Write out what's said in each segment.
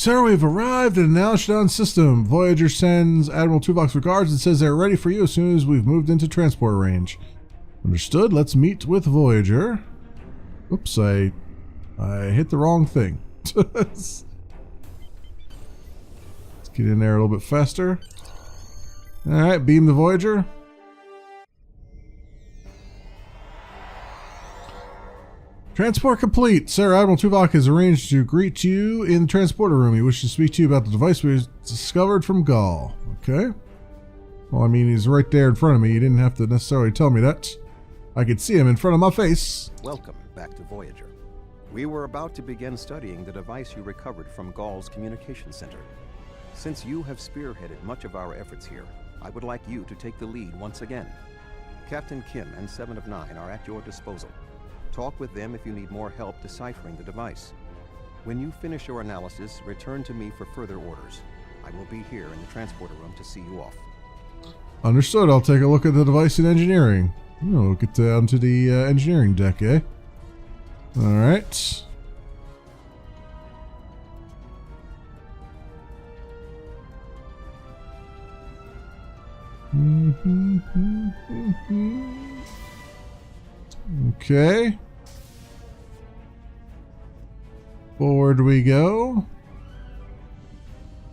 Sir, we've arrived at an Alshadon system. Voyager sends Admiral Tuvok's regards and says they're ready for you as soon as we've moved into transport range. Understood. Let's meet with Voyager. Oops, I hit the wrong thing. Let's get in there a little bit faster. Alright, beam the Voyager. Transport complete. Sir, Admiral Tuvok has arranged to greet you in the transporter room. He wishes to speak to you about the device we discovered from Gaul. Okay. Well, I mean, he's right there in front of me. You didn't have to necessarily tell me that. I could see him in front of my face. Welcome back to Voyager. We were about to begin studying the device you recovered from Gaul's communication center. Since you have spearheaded much of our efforts here, I would like you to take the lead once again. Captain Kim and 7 of 9 are at your disposal. Talk with them if you need more help deciphering the device. When you finish your analysis, return to me for further orders. I will be here in the transporter room to see you off. Understood. I'll take a look at the device in engineering. We'll get down to the engineering deck, eh? Alright. Okay. Forward we go.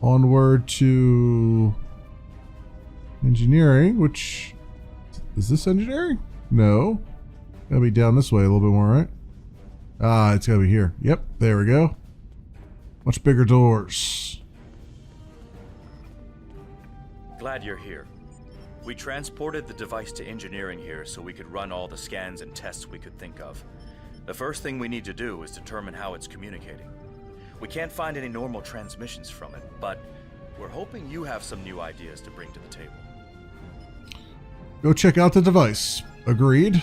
Onward to engineering, which is this engineering? No. Gotta be down this way a little bit more, right? Ah, it's gotta be here. Yep, there we go. Much bigger doors. Glad you're here. We transported the device to engineering here so we could run all the scans and tests we could think of. The first thing we need to do is determine how it's communicating. We can't find any normal transmissions from it, but we're hoping you have some new ideas to bring to the table. Go check out the device. Agreed.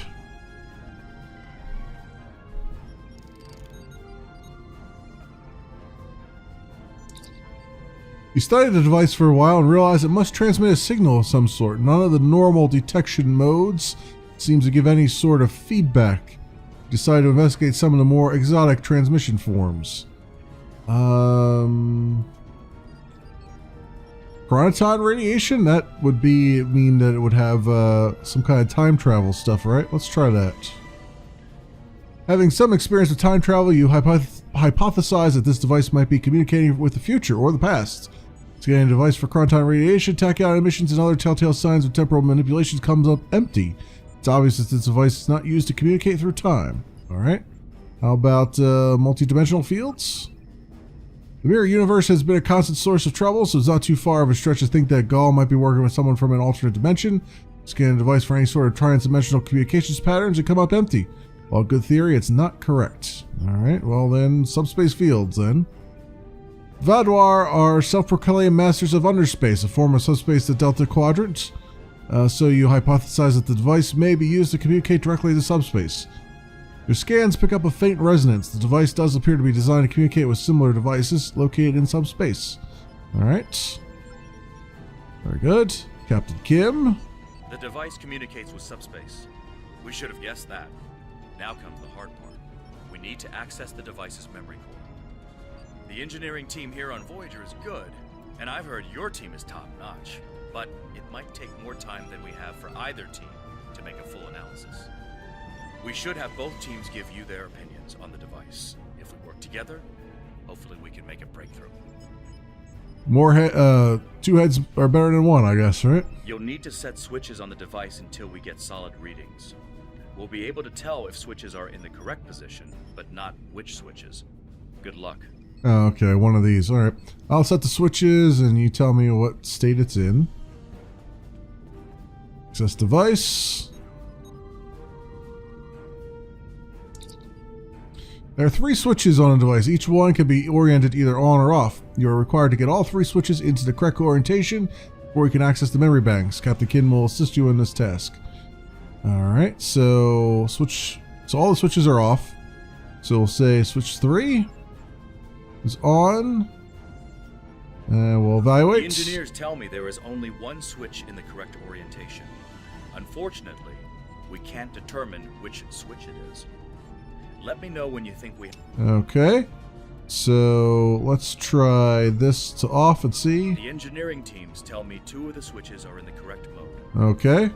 You studied the device for a while and realized it must transmit a signal of some sort. None of the normal detection modes seems to give any sort of feedback. You decided to investigate some of the more exotic transmission forms. Chronoton radiation? That would mean that it would have some kind of time travel stuff, right? Let's try that. Having some experience with time travel, you hypothesize that this device might be communicating with the future or the past. Scanning a device for chronoton radiation, tachyon emissions, and other telltale signs of temporal manipulations comes up empty. It's obvious that this device is not used to communicate through time. Alright. How about multi-dimensional fields? The mirror universe has been a constant source of trouble, so it's not too far of a stretch to think that Gaul might be working with someone from an alternate dimension. Scan a device for any sort of trans-dimensional communications patterns and come up empty. While good theory, it's not correct. Alright, well then, subspace fields then. Vaadwaur are self-proclaimed masters of underspace, a form of subspace, the Delta Quadrant. So you hypothesize that the device may be used to communicate directly to subspace. Your scans pick up a faint resonance. The device does appear to be designed to communicate with similar devices located in subspace. Alright. Very good. Captain Kim. The device communicates with subspace. We should have guessed that. Now comes the hard part. We need to access the device's memory core. The engineering team here on Voyager is good, and I've heard your team is top-notch, but it might take more time than we have for either team to make a full analysis. We should have both teams give you their opinions on the device. If we work together, hopefully we can make a breakthrough. Two heads are better than one, I guess, right? You'll need to set switches on the device until we get solid readings. We'll be able to tell if switches are in the correct position, but not which switches. Good luck. Oh, okay, one of these. Alright. I'll set the switches and you tell me what state it's in. Access device. There are 3 switches on a device. Each one can be oriented either on or off. You are required to get all 3 switches into the correct orientation before you can access the memory banks. Captain Kim will assist you in this task. Alright, so all the switches are off. So we'll say switch 3 is on. And we'll evaluate. The engineers tell me there is only one switch in the correct orientation. Unfortunately, we can't determine which switch it is. Let me know when you think we... Okay. So let's try this to off and see. The engineering teams tell me 2 of the switches are in the correct mode. Okay.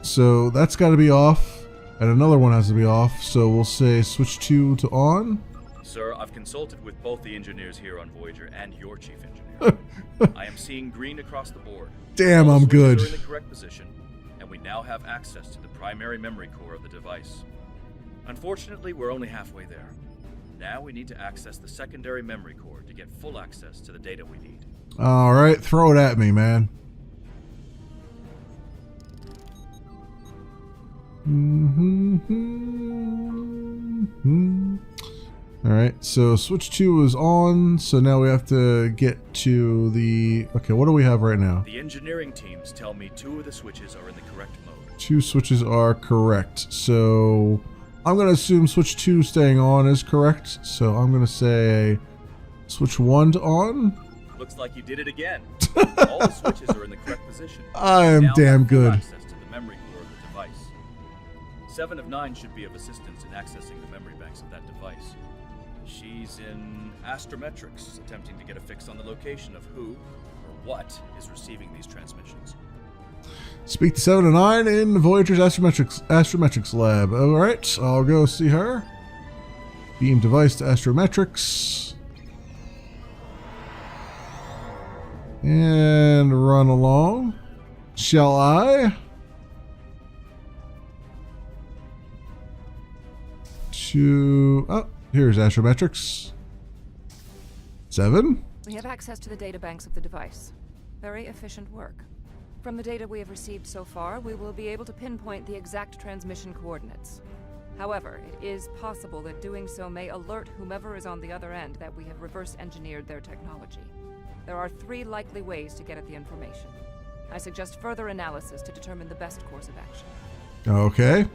So that's got to be off, and another one has to be off. So we'll say switch 2 to on. Sir, I've consulted with both the engineers here on Voyager and your chief engineer. I am seeing green across the board. Damn, All I'm switches good. are in the correct position, and we now have access to the primary memory core of the device. Unfortunately, we're only halfway there. Now we need to access the secondary memory core to get full access to the data we need. All right, throw it at me, man. All right, so switch 2 is on, so now we have to get to the... Okay, what do we have right now? The engineering teams tell me 2 of the switches are in the correct mode. 2 switches are correct, so I'm going to assume switch 2 staying on is correct, so I'm going to say switch 1 to on. Looks like you did it again. All the switches are in the correct position. I am Now damn have full good. access to the memory core of the device. 7 of 9 should be of assistance in accessing the memory banks of that device. She's in astrometrics, attempting to get a fix on the location of who or what is receiving these transmissions. Speak to 7 and 9 in Voyager's astrometrics lab. All right, I'll go see her. Beam device to astrometrics. And run along. Shall I? Oh, here's astrometrics. 7. We have access to the data banks of the device. Very efficient work. From the data we have received so far, we will be able to pinpoint the exact transmission coordinates. However, it is possible that doing so may alert whomever is on the other end that we have reverse engineered their technology. There are 3 likely ways to get at the information. I suggest further analysis to determine the best course of action. Okay.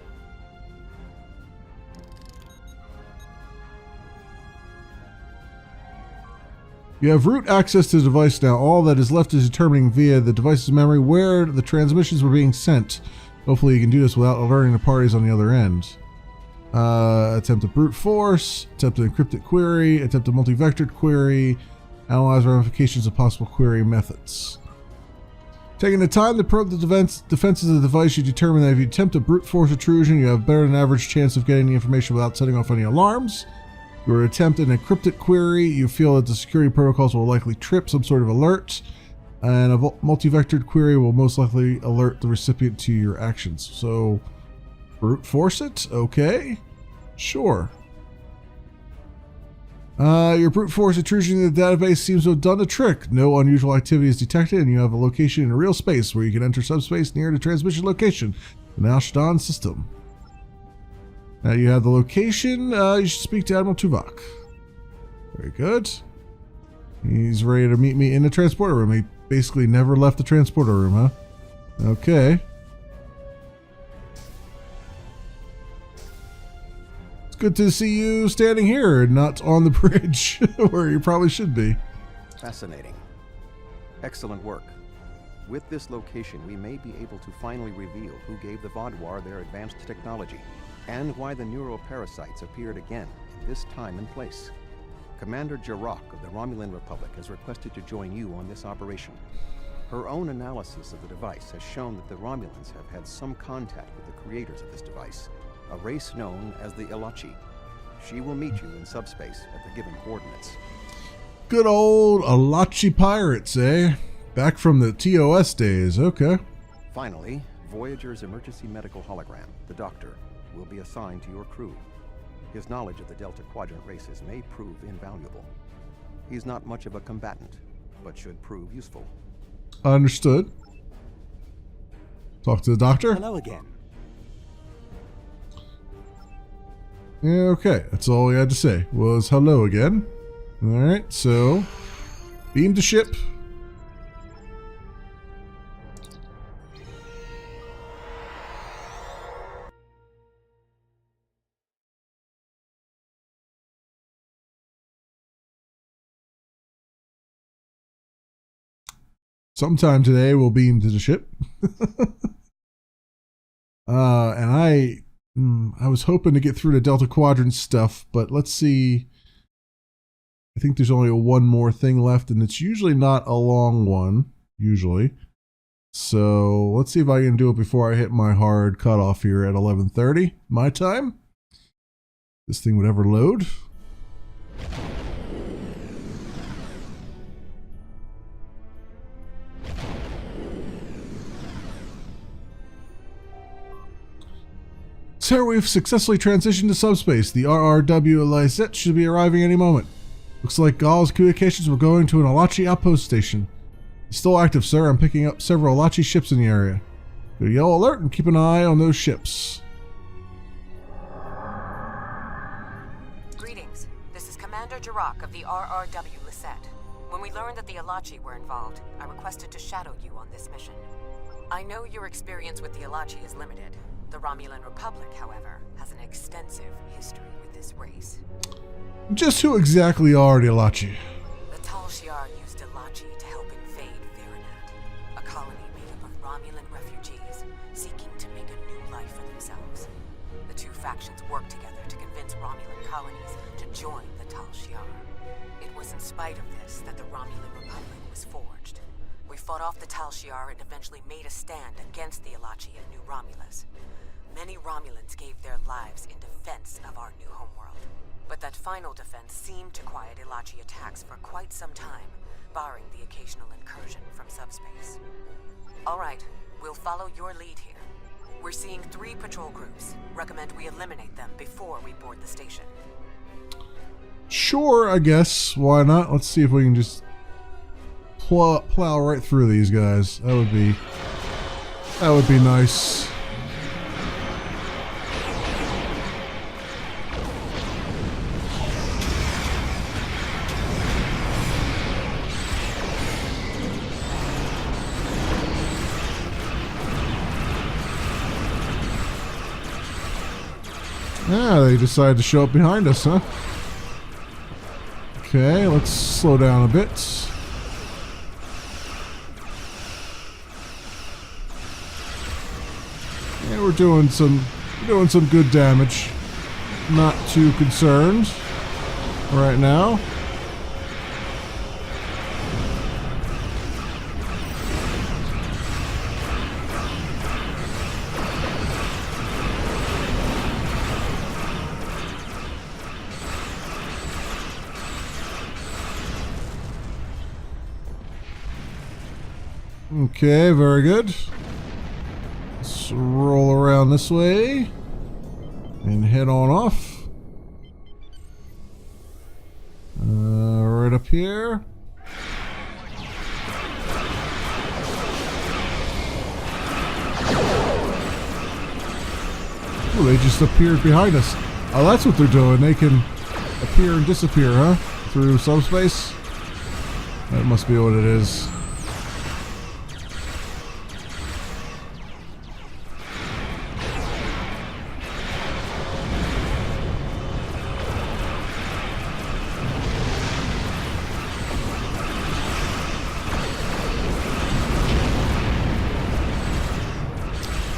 You have root access to the device now. All that is left is determining via the device's memory where the transmissions were being sent. Hopefully you can do this without alerting the parties on the other end. Attempt a brute force, attempt an encrypted query, attempt a multi-vectored query, analyze ramifications of possible query methods. Taking the time to probe the defenses of the device, you determine that if you attempt a brute force intrusion, you have better than average chance of getting the information without setting off any alarms. If you were to attempt an encrypted query, you feel that the security protocols will likely trip some sort of alert, and a multi-vectored query will most likely alert the recipient to your actions. So, brute force it? Okay. Sure. Your brute force intrusion in the database seems to have done the trick. No unusual activity is detected, and you have a location in real space where you can enter subspace near the transmission location, the Nashdan system. Now you have the location. You should speak to Admiral Tuvok. Very good. He's ready to meet me in the transporter room. He basically never left the transporter room, huh? Okay. It's good to see you standing here and not on the bridge where you probably should be. Fascinating. Excellent work. With this location, we may be able to finally reveal who gave the Vaadwaur their advanced technology, and why the neuroparasites appeared again in this time and place. Commander Jarrok of the Romulan Republic has requested to join you on this operation. Her own analysis of the device has shown that the Romulans have had some contact with the creators of this device, a race known as the Ilachi. She will meet you in subspace at the given coordinates. Good old Ilachi pirates, eh? Back from the TOS days, okay. Finally, Voyager's emergency medical hologram, the Doctor, will be assigned to your crew. His knowledge of the Delta Quadrant races may prove invaluable. He's not much of a combatant, but should prove useful. Understood. Talk to the doctor. Hello again. Yeah, okay, that's all he had to say was hello again. Alright, so beam to ship. Sometime today we'll beam to the ship. And I was hoping to get through the Delta Quadrant stuff, but let's see I think there's only one more thing left, and it's usually not a long one, usually. So let's see if I can do it before I hit my hard cutoff here at 11:30 my time. This thing would ever load. Sir, we've successfully transitioned to subspace. The RRW Lysette should be arriving any moment. Looks like Gaul's communications were going to an Alachi outpost station. It's still active, sir. I'm picking up several Alachi ships in the area. Go to yellow alert and keep an eye on those ships. Greetings. This is Commander Jirok of the RRW Lysette. When we learned that the Alachi were involved, I requested to shadow you on this mission. I know your experience with the Alachi is limited. The Romulan Republic, however, has an extensive history with this race. Just who exactly are the Alachi? The Tal Shiar used Alachi to help invade Veronat, a colony made up of Romulan refugees seeking to make a new life for themselves. The two factions worked together to convince Romulan colonies to join the Tal Shiar. It was in spite of this that the Romulan Republic was forged. We fought off the Tal Shiar and eventually made a stand against the Alachi in New Romulus. Many Romulans gave their lives in defense of our new homeworld. But that final defense seemed to quiet Alachi attacks for quite some time, barring the occasional incursion from Subspace. Alright, we'll follow your lead here. We're seeing 3 patrol groups. Recommend we eliminate them before we board the station. Sure, I guess. Why not? Let's see if we can just plow right through these guys. That would be nice. Ah, they decided to show up behind us, huh? Okay, let's slow down a bit. Yeah, we're doing some good damage. Not too concerned right now. Okay, very good. Let's roll around this way and head on off. Right up here. Oh, they just appeared behind us. Oh, that's what they're doing. They can appear and disappear, huh? Through subspace? That must be what it is.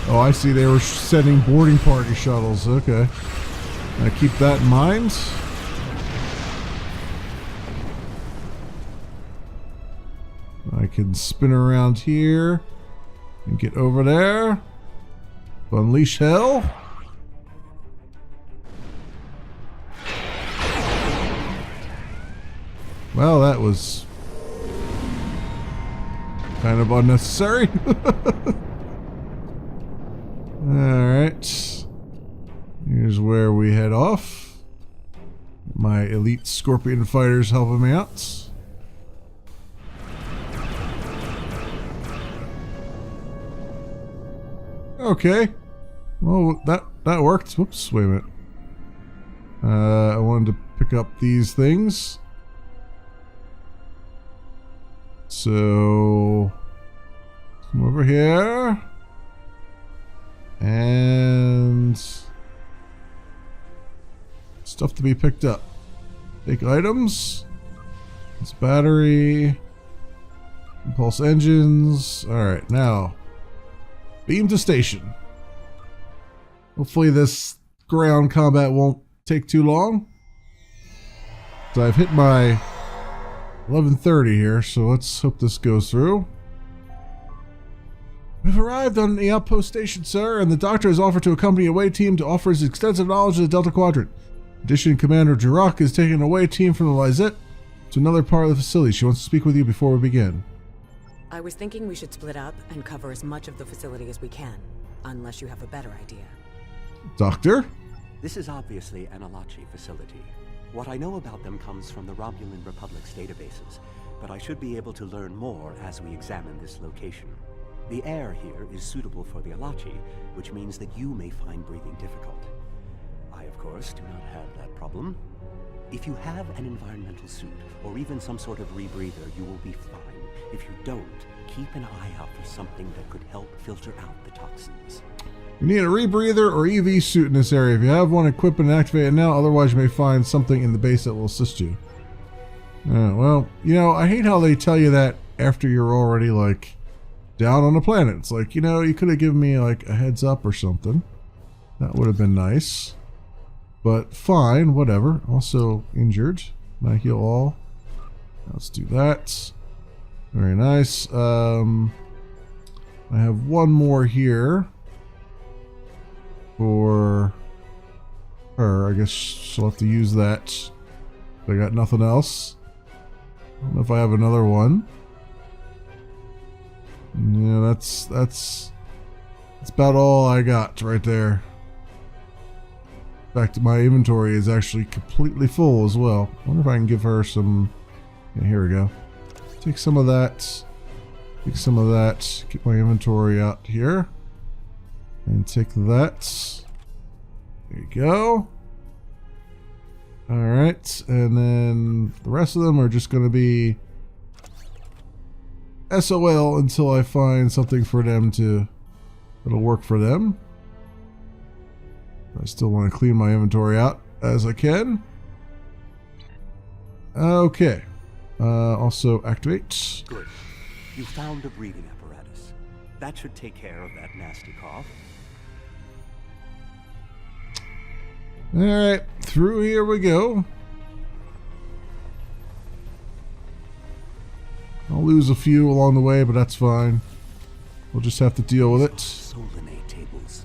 Oh, I see. They were sending boarding party shuttles. Okay. I keep that in mind. I can spin around here and get over there. Unleash hell. Well, that was kind of unnecessary. Alright. Here's where we head off. My elite Scorpion fighters helping me out. Okay. Well, that worked. Whoops, wait a minute. I wanted to pick up these things. So come over here. And stuff to be picked up. Take items. It's battery. Impulse engines. Alright, now beam to station. Hopefully this ground combat won't take too long. So I've hit my 11:30 here, so let's hope this goes through. We've arrived on the outpost station, sir, and the doctor has offered to accompany a away team to offer his extensive knowledge of the Delta Quadrant. In addition, Commander Jirok is taking an away team from the Lizette to another part of the facility. She wants to speak with you before we begin. I was thinking we should split up and cover as much of the facility as we can, unless you have a better idea. Doctor? This is obviously an Alachi facility. What I know about them comes from the Romulan Republic's databases, but I should be able to learn more as we examine this location. The air here is suitable for the Alachi, which means that you may find breathing difficult. I, of course, do not have that problem. If you have an environmental suit, or even some sort of rebreather, you will be fine. If you don't, keep an eye out for something that could help filter out the toxins. You need a rebreather or EV suit in this area. If you have one, equip and activate it now. Otherwise, you may find something in the base that will assist you. Well, you know, I hate how they tell you that after you're already, like, down on the planet. It's like, you know, you could have given me, like, a heads up or something. That would have been nice. But fine, whatever. Also injured. Can I heal all? Let's do that. Very nice. I have one more here. For her. I guess she'll have to use that. I got nothing else. I don't know if I have another one. Yeah, that's about all I got right there. In fact, my inventory is actually completely full as well. I wonder if I can give her some... Yeah, here we go. Take some of that. Take some of that. Get my inventory out here. And take that. There you go. Alright, and then the rest of them are just going to be SOL until I find something for them that'll work for them. I still want to clean my inventory out as I can. Okay. Also activate. Good. You found a breathing apparatus. That should take care of that nasty cough. Alright, through here we go. I'll lose a few along the way, but that's fine. We'll just have to deal with it. Solinate tables.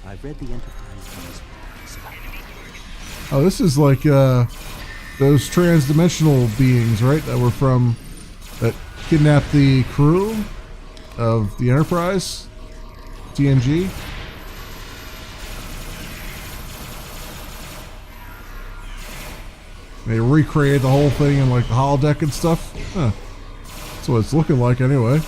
I've read the Enterprise. Oh, this is like those trans-dimensional beings, right? That kidnapped the crew of the Enterprise, TNG. They recreated the whole thing in like the holodeck and stuff. Huh. That's what it's looking like anyway.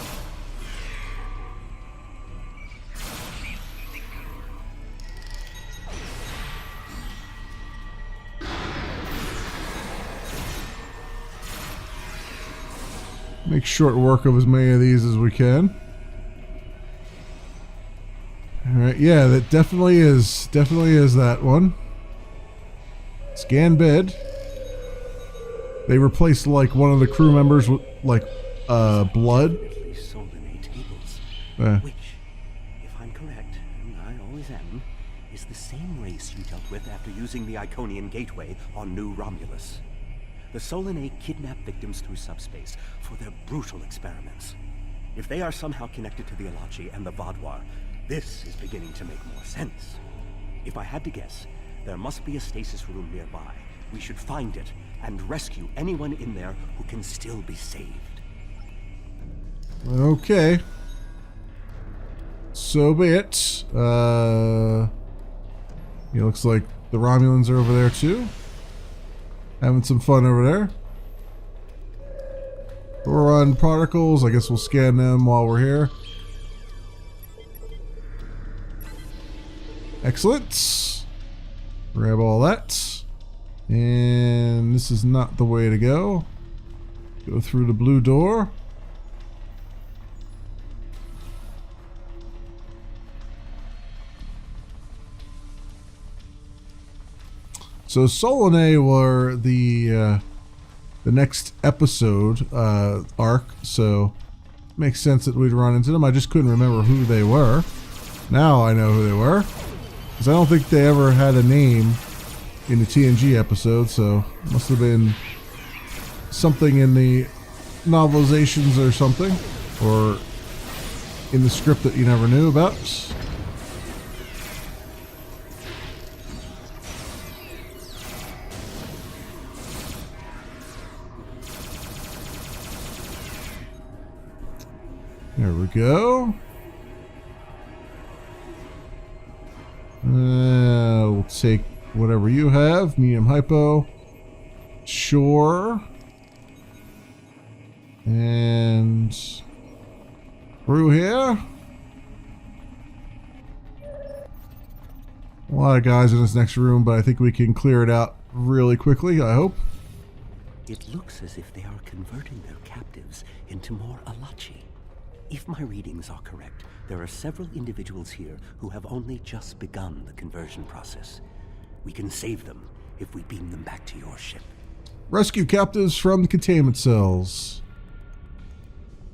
Make short work of as many of these as we can. Alright, yeah, that definitely is that one. Scan bed. They replaced like one of the crew members with like blood. Solinate tables. Which, if I'm correct, and I always am, is the same race you dealt with after using the Iconian Gateway on New Romulus. The Solinate kidnap victims through subspace for their brutal experiments. If they are somehow connected to the Alachi and the Vaadwaur, this is beginning to make more sense. If I had to guess, there must be a stasis room nearby. We should find it and rescue anyone in there who can still be saved. Okay. So be it. It looks like the Romulans are over there too. Having some fun over there. We're on particles. I guess we'll scan them while we're here. Excellent. Grab all that. And this is not the way to go. Go through the blue door. So Solanae were the next episode arc, so makes sense that we'd run into them. I just couldn't remember who they were. Now I know who they were, because I don't think they ever had a name in the TNG episode, so it must have been something in the novelizations or something, or in the script that you never knew about. There we go. We'll take whatever you have. Medium hypo. Sure. And through here. A lot of guys in this next room, but I think we can clear it out really quickly, I hope. It looks as if they are converting their captives into more Alachi. If my readings are correct, there are several individuals here who have only just begun the conversion process. We can save them if we beam them back to your ship. Rescue captives from the containment cells.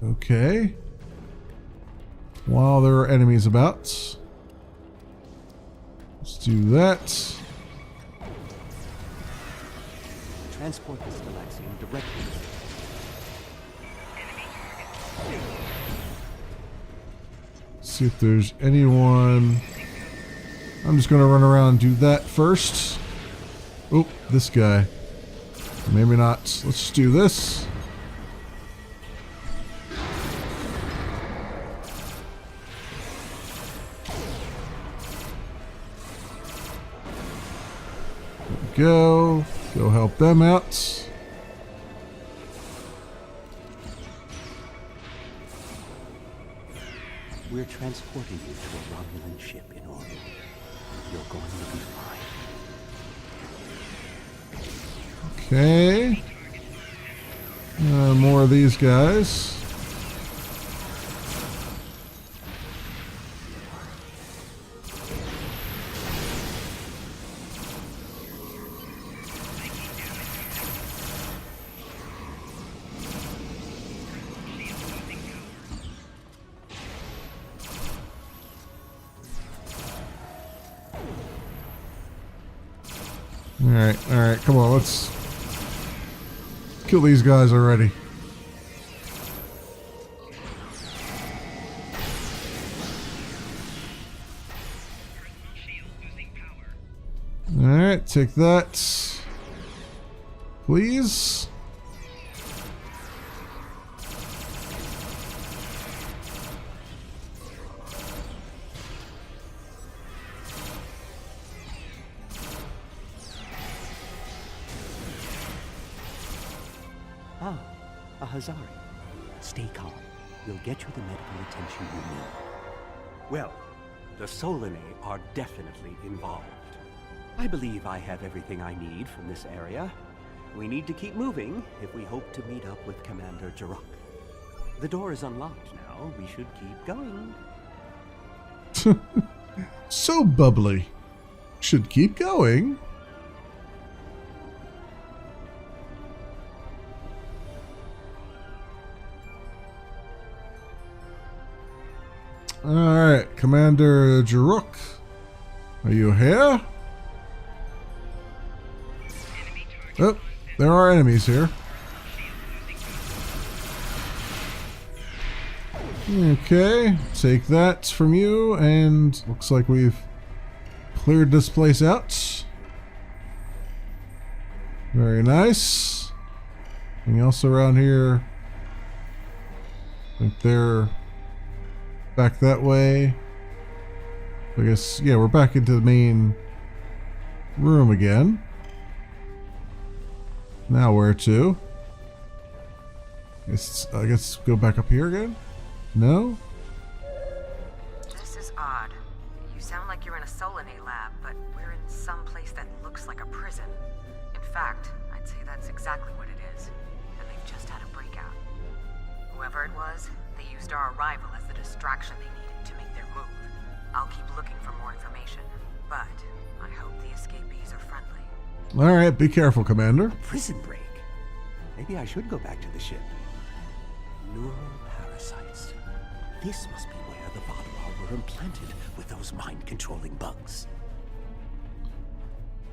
Okay. While there are enemies about. Let's do that. Transport this Galaxian directly. See if there's anyone. I'm just gonna run around and do that first. Oh, this guy. Maybe not. Let's just do this. There we go. Go help them out. We're transporting you to a Romulan ship in orbit. You're going to be fine. Okay. More of these guys. Alright, come on, let's kill these guys already. Alright, take that. Please. Ah, a Hazari. Stay calm. We'll get you the medical attention you need. Well, the Solanae are definitely involved. I believe I have everything I need from this area. We need to keep moving if we hope to meet up with Commander Jarok. The door is unlocked now. We should keep going. So bubbly. Should keep going. Alright, Commander Jarok. Are you here? Oh, there are enemies here. Okay, take that from you, and looks like we've cleared this place out. Very nice. Anything else around here? I think they're back that way. I guess, yeah, we're back into the main room again. Now where to? I guess go back up here again? No? This is odd. You sound like you're in a Solanae lab, but we're in some place that looks like a prison. In fact, I'd say that's exactly what it is. And they've just had a breakout. Whoever it was, they used our arrival as the distraction they needed to make their move. I'll keep looking for more information, but I hope the escapees are friendly. Alright, be careful, Commander. Prison break. Maybe I should go back to the ship. Neural parasites. This must be where the Vaadwaur were implanted with those mind-controlling bugs.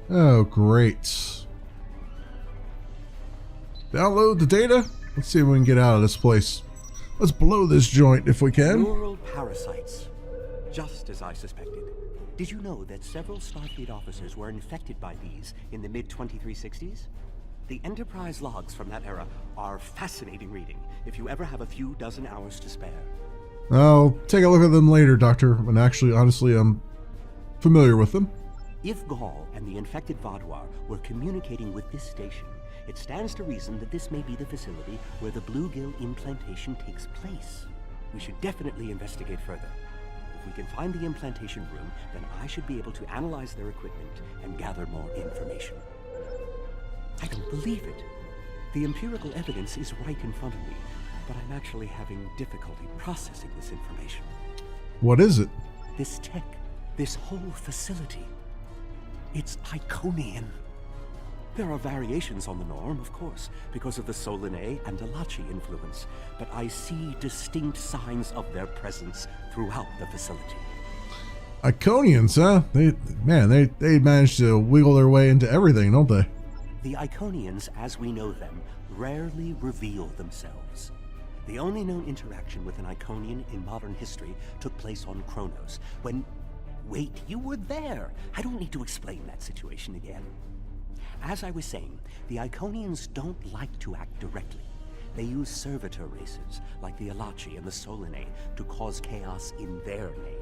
Oh, great. Download the data. Let's see if we can get out of this place. Let's blow this joint if we can. Neural parasites. Just as I suspected. Did you know that several Starfleet officers were infected by these in the mid-2360s? The Enterprise logs from that era are fascinating reading, if you ever have a few dozen hours to spare. I'll take a look at them later, Doctor. And actually, honestly, I'm familiar with them. If Gaul and the infected Vaadwaur were communicating with this station, it stands to reason that this may be the facility where the bluegill implantation takes place. We should definitely investigate further. If we can find the implantation room, then I should be able to analyze their equipment and gather more information. I don't believe it. The empirical evidence is right in front of me, but I'm actually having difficulty processing this information. What is it? This tech, this whole facility, it's Iconian. There are variations on the norm, of course, because of the Solanae and Delachi influence, but I see distinct signs of their presence throughout the facility. Iconians, huh? They manage to wiggle their way into everything, don't they? The Iconians, as we know them, rarely reveal themselves. The only known interaction with an Iconian in modern history took place on Kronos, when... Wait, you were there! I don't need to explain that situation again. As I was saying, the Iconians don't like to act directly. They use servitor races, like the Alachi and the Solanae, to cause chaos in their name.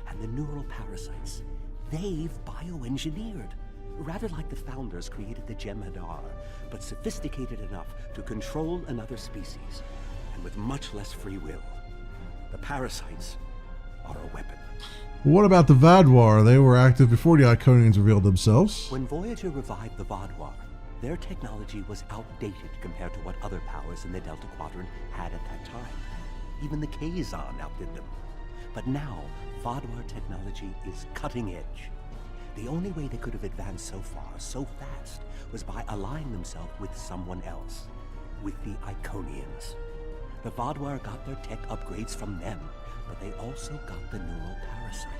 And the neural parasites, they've bioengineered. Rather like the founders created the Jem'Hadar, but sophisticated enough to control another species, and with much less free will. The parasites are a weapon. What about the Vaadwaur? They were active before the Iconians revealed themselves. When Voyager revived the Vaadwaur, their technology was outdated compared to what other powers in the Delta Quadrant had at that time. Even the Kazon outdid them. But now, Vaadwaur technology is cutting edge. The only way they could have advanced so far, so fast, was by allying themselves with someone else. With the Iconians. The Vaadwaur got their tech upgrades from them, but they also got the neural parasites.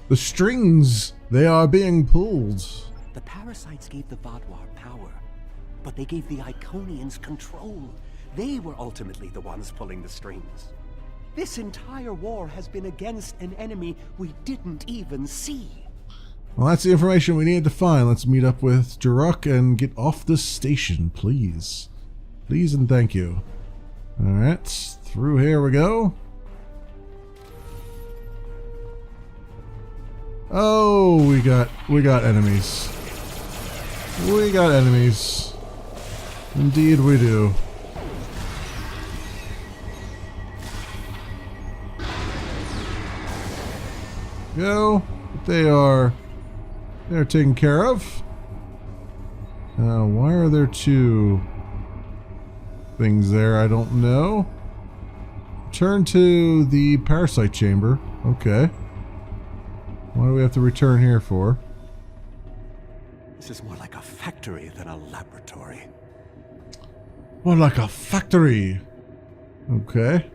The strings, they are being pulled. The parasites gave the Vaadwaur power, but they gave the Iconians control. They were ultimately the ones pulling the strings. This entire war has been against an enemy we didn't even see. Well, that's the information we needed to find. Let's meet up with Jaruk and get off this station, please. Please and thank you. Alright, through here we go. Oh, we got enemies. We got enemies. Indeed we do. Go. They're taken care of. Why are there two things there? I don't know. Turn to the parasite chamber. Okay. What do we have to return here for? This is more like a factory than a laboratory. More like a factory. Okay.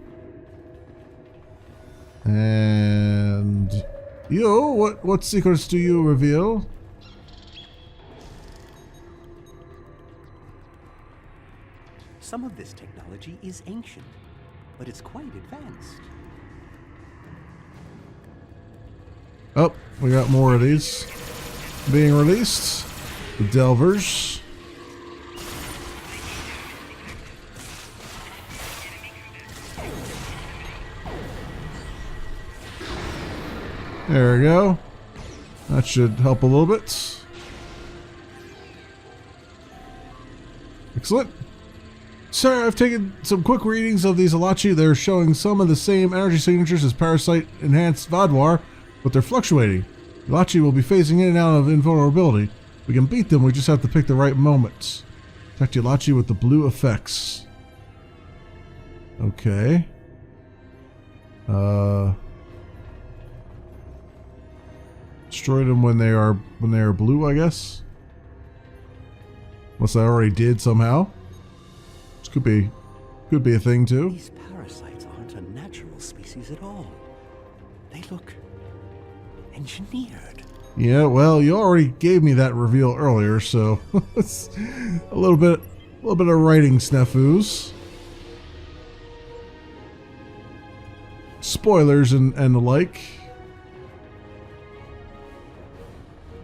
And yo, what secrets do you reveal? Some of this technology is ancient, but it's quite advanced. Oh, we got more of these being released. The Delvers. There we go. That should help a little bit. Excellent. Sir, I've taken some quick readings of these Alachi. They're showing some of the same energy signatures as Parasite-enhanced Vaadwaur, but they're fluctuating. Alachi will be phasing in and out of invulnerability. We can beat them, we just have to pick the right moments. Attack the Alachi with the blue effects. Okay. Destroy them when they are blue, I guess. Unless I already did somehow. This could be a thing too. These parasites aren't a natural species at all. They look engineered. Yeah, well, you already gave me that reveal earlier, so it's a little bit little bit of writing snafus. Spoilers and the like.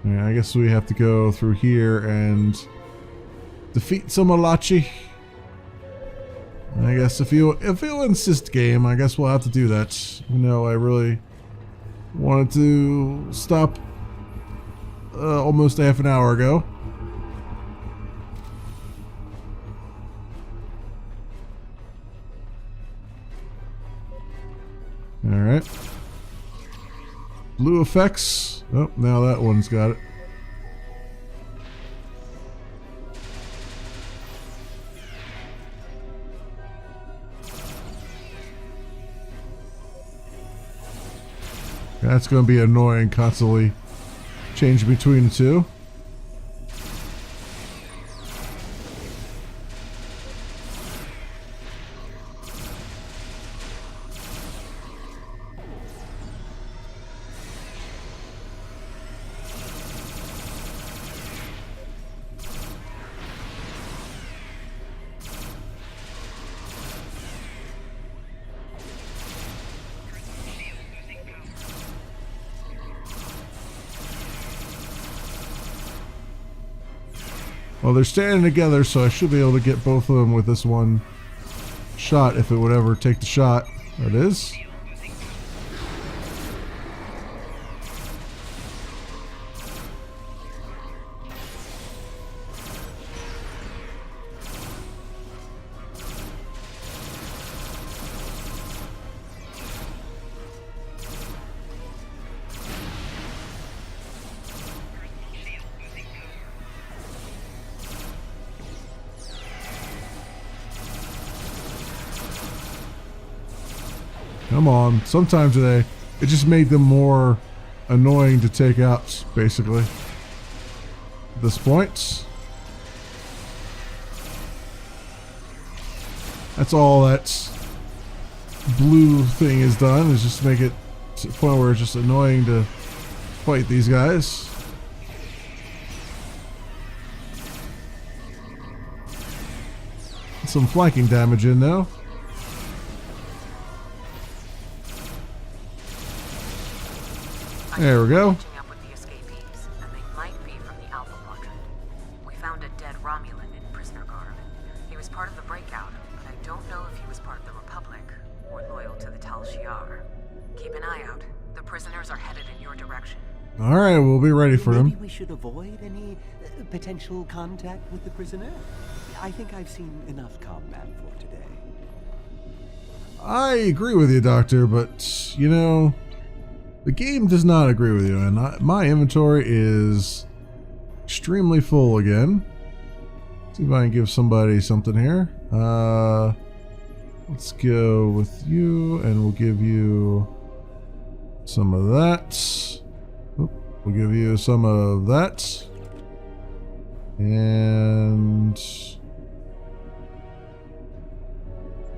Yeah, I guess we have to go through here and defeat some Alachi. I guess if you insist, game, I guess we'll have to do that. You know, I really wanted to stop almost half an hour ago. All right. Blue effects. Oh, now that one's got it. That's going to be annoying, constantly changing between the two. Well, they're standing together, so I should be able to get both of them with this one shot, if it would ever take the shot. That is. Come on. Sometimes it just made them more annoying to take out, basically. At this point. That's all that blue thing is done, is just make it to the point where it's just annoying to fight these guys. Some flanking damage in though. There we go. Up with the escapees, and they might be from the Alpha Quadrant. We found a dead Romulan in prisoner garb. He was part of the breakout, but I don't know if he was part of the Republic or loyal to the Tal Shiar. Keep an eye out. The prisoners are headed in your direction. All right, we'll be ready for him. Maybe we should avoid any potential contact with the prisoner. I think I've seen enough combat for today. I agree with you, Doctor, but you know, the game does not agree with you, and my inventory is extremely full again. Let's see if I can give somebody something here. Let's go with you, and we'll give you some of that. Oop, we'll give you some of that. And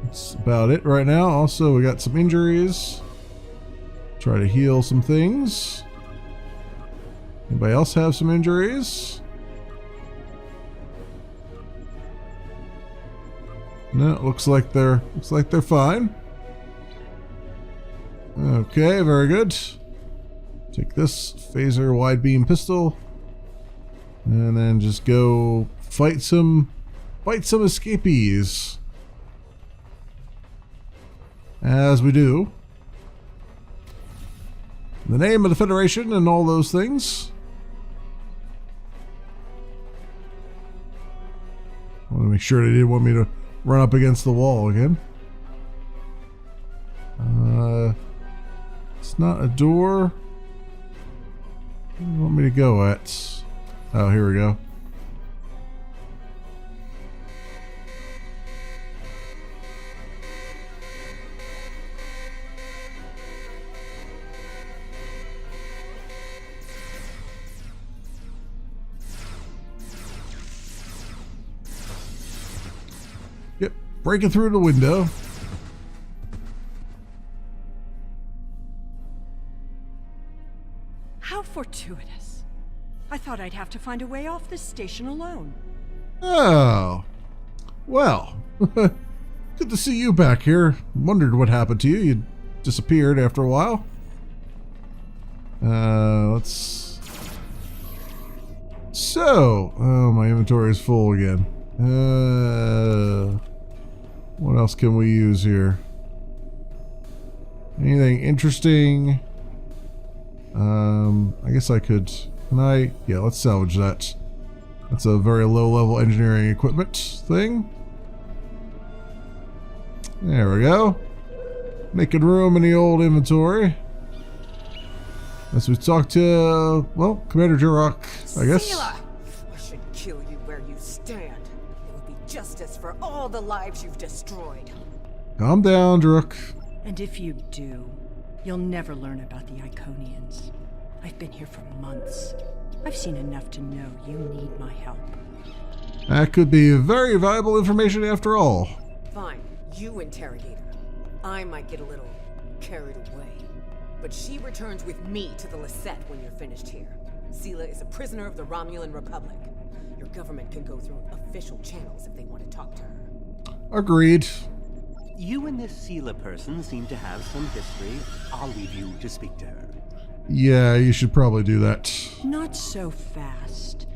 that's about it right now. Also, we got some injuries. Try to heal some things. Anybody else have some injuries? No, it looks like they're fine. Okay, very good. Take this phaser wide beam pistol, and then just go fight some escapees. As we do. In the name of the Federation and all those things. I want to make sure they didn't want me to run up against the wall again. It's not a door. Where do you want me to go at? Oh, here we go. Yep, breaking through the window. How fortuitous. I thought I'd have to find a way off this station alone. Oh. Well, good to see you back here. Wondered what happened to you. You disappeared after a while. Let's... So, oh, my inventory is full again. What else can we use here? Anything interesting? I guess I could... Can I... Yeah, let's salvage that. That's a very low-level engineering equipment thing. There we go. Making room in the old inventory. As we talk to, well, Commander Jurok, I guess. Sela! I should kill you where you stand. It would be justice for all the lives you've destroyed. Calm down, Jurok. And if you do, you'll never learn about the Iconians. I've been here for months. I've seen enough to know you need my help. That could be very valuable information after all. Fine, you interrogate her. I might get a little carried away. But she returns with me to the Lisette when you're finished here. Sela is a prisoner of the Romulan Republic. Your government can go through official channels if they want to talk to her. Agreed. You and this Sela person seem to have some history. I'll leave you to speak to her. Yeah, you should probably do that. Not so fast.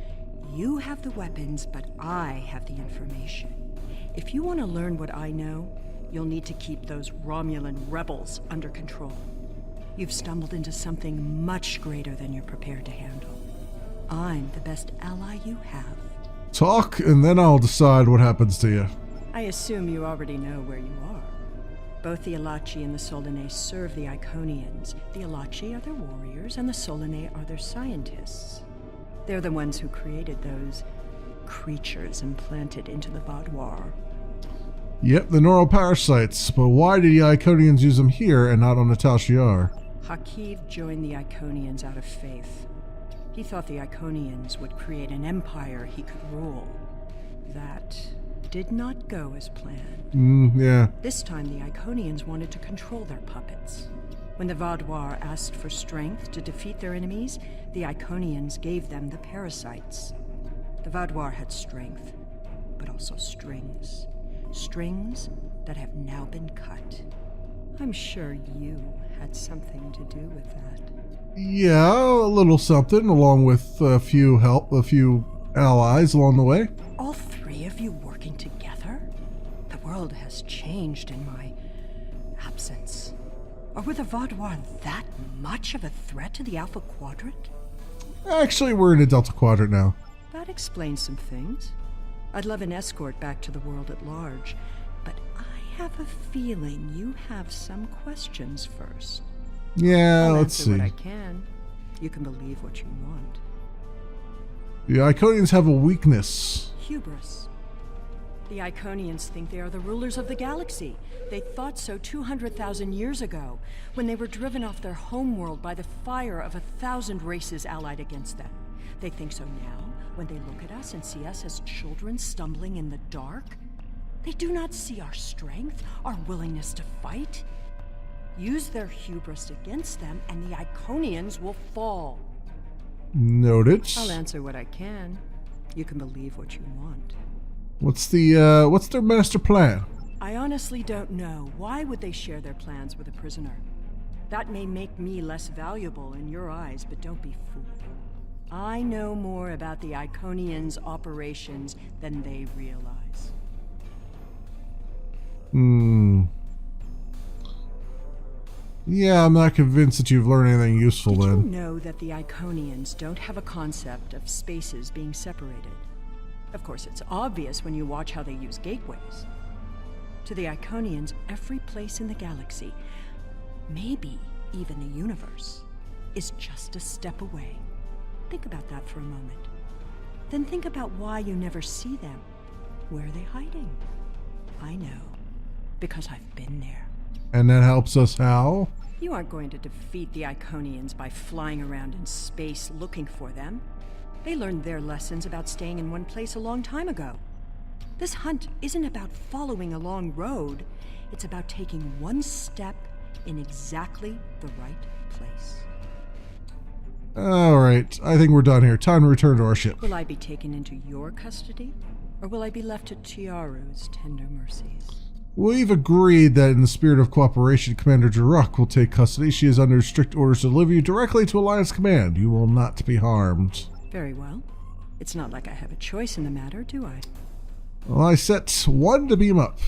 You have the weapons, but I have the information. If you want to learn what I know, you'll need to keep those Romulan rebels under control. You've stumbled into something much greater than you're prepared to handle. I'm the best ally you have. Talk, and then I'll decide what happens to you. I assume you already know where you are. Both the Alachi and the Solanae serve the Iconians. The Alachi are their warriors, and the Solanae are their scientists. They're the ones who created those creatures implanted into the Vaadwaur. Yep, the neural parasites, but why did the Iconians use them here and not on the Tal Shiar? Hakiv joined the Iconians out of faith. He thought the Iconians would create an empire he could rule. That did not go as planned. Yeah. This time the Iconians wanted to control their puppets. When the Vaadwaur asked for strength to defeat their enemies, the Iconians gave them the Parasites. The Vaadwaur had strength, but also strings. Strings that have now been cut. I'm sure you had something to do with that. Yeah, a little something, along with a few allies along the way. All three of you working together? The world has changed in my absence. Or were the Vaadwaur that much of a threat to the Alpha Quadrant? Actually, we're in the Delta Quadrant now. That explains some things. I'd love an escort back to the world at large, but I have a feeling you have some questions first. Yeah, I'll let's answer see. what I can. You can believe what you want. The Iconians have a weakness. Hubris. The Iconians think they are the rulers of the galaxy. They thought so 200,000 years ago, when they were driven off their homeworld by the fire of 1,000 races allied against them. They think so now, when they look at us and see us as children stumbling in the dark. They do not see our strength, our willingness to fight. Use their hubris against them, and the Iconians will fall. Noted. I'll answer what I can. You can believe what you want. What's their master plan? I honestly don't know. Why would they share their plans with a prisoner? That may make me less valuable in your eyes, but don't be fooled. I know more about the Iconians' operations than they realize. Yeah, I'm not convinced that you've learned anything useful Did then. you know that the Iconians don't have a concept of spaces being separated? Of course, it's obvious when you watch how they use gateways. To the Iconians, every place in the galaxy, maybe even the universe, is just a step away. Think about that for a moment. Then think about why you never see them. Where are they hiding? I know, because I've been there. And that helps us how? You aren't going to defeat the Iconians by flying around in space looking for them. They learned their lessons about staying in one place a long time ago. This hunt isn't about following a long road. It's about taking one step in exactly the right place. Alright, I think we're done here. Time to return to our ship. Will I be taken into your custody? Or will I be left to Chiaru's tender mercies? We've agreed that in the spirit of cooperation, Commander Jaruk will take custody. She is under strict orders to deliver you directly to Alliance Command. You will not be harmed. Very well. It's not like I have a choice in the matter, do I? Well, I set 1 to beam up.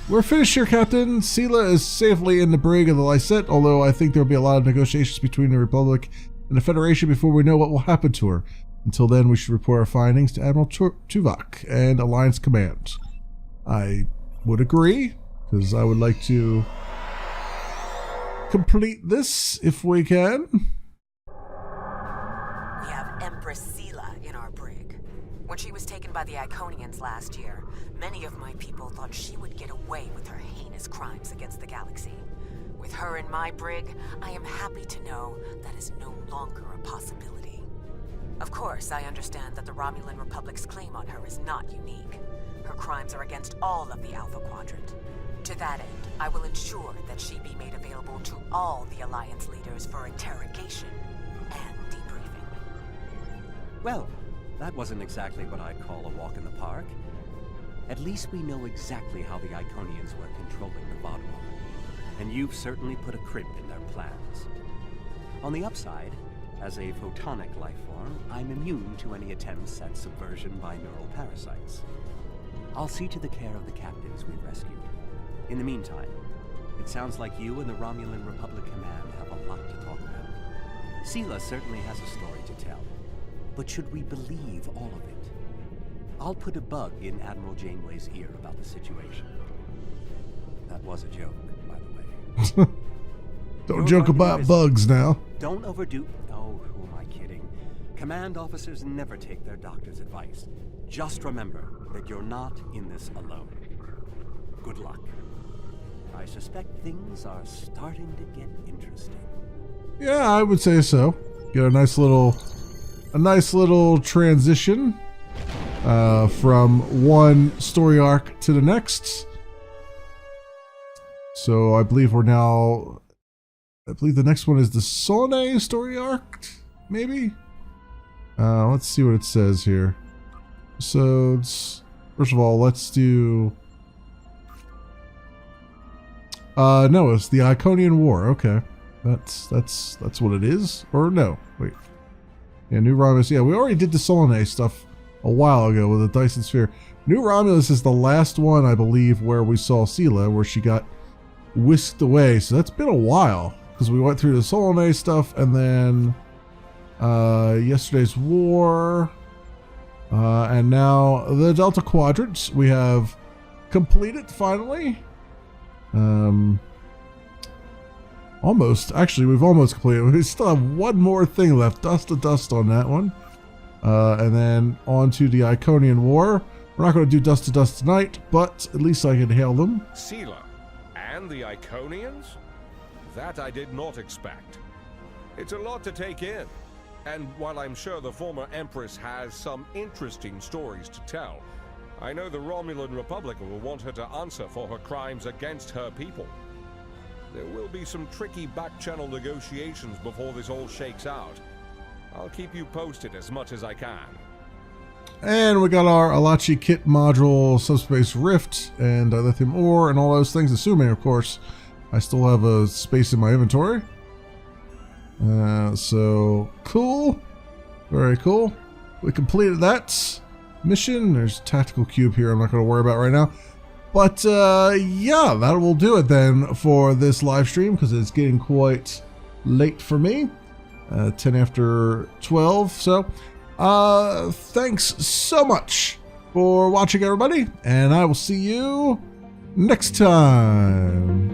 We're finished here, Captain. Sela is safely in the brig of the Lysette, although I think there will be a lot of negotiations between the Republic and the Federation before we know what will happen to her. Until then, we should report our findings to Admiral Tuvok and Alliance Command. I would agree, because I would like to complete this if we can. We have Empress Sela in our brig. When she was taken by the Iconians last year, many of my people thought she would get away with her heinous crimes against the galaxy. With her in my brig, I am happy to know that is no longer a possibility. Of course, I understand that the Romulan Republic's claim on her is not unique. Her crimes are against all of the Alpha Quadrant. To that end, I will ensure that she be made available to all the Alliance leaders for interrogation and debriefing. Well, that wasn't exactly what I'd call a walk in the park. At least we know exactly how the Iconians were controlling the Vodwall. And you've certainly put a crimp in their plans. On the upside, as a photonic life form, I'm immune to any attempts at subversion by neural parasites. I'll see to the care of the captives we've rescued. In the meantime, it sounds like you and the Romulan Republic Command have a lot to talk about. Sela certainly has a story to tell, but should we believe all of it? I'll put a bug in Admiral Janeway's ear about the situation. That was a joke, by the way. Don't joke about bugs now. Don't overdo... Oh, who am I kidding? Command officers never take their doctor's advice. Just remember that you're not in this alone. Good luck. I suspect things are starting to get interesting. Yeah, I would say so. Get a nice little transition from one story arc to the next. So I believe we're now... I believe the next one is the Solane story arc, maybe? Let's see what it says here. So, first of all, let's do... no, it's the Iconian War. Okay. That's what it is. Or no, wait. Yeah, New Romulus. Yeah, we already did the Solane stuff a while ago with the Dyson Sphere. New Romulus is the last one, I believe, where we saw Sela, where she got whisked away. So that's been a while. Because we went through the Solane stuff, and then yesterday's war, and now the Delta Quadrant we have completed finally. Almost. Actually, we've almost completed. We still have one more thing left. Dust to dust on that one. And then on to the Iconian War. We're not going to do dust to dust tonight, but at least I can hail them. Sela and the Iconians? That I did not expect. It's a lot to take in. And while I'm sure the former Empress has some interesting stories to tell, I know the Romulan Republic will want her to answer for her crimes against her people. There will be some tricky back-channel negotiations before this all shakes out. I'll keep you posted as much as I can. And we got our Alachi kit module, Subspace Rift, and lithium ore, and all those things, assuming, of course, I still have a space in my inventory. So, cool. Very cool. We completed that mission. There's a tactical cube here I'm not going to worry about right now. But, yeah, that will do it then for this live stream, because it's getting quite late for me. 10 after 12. So, thanks so much for watching, everybody. And I will see you next time.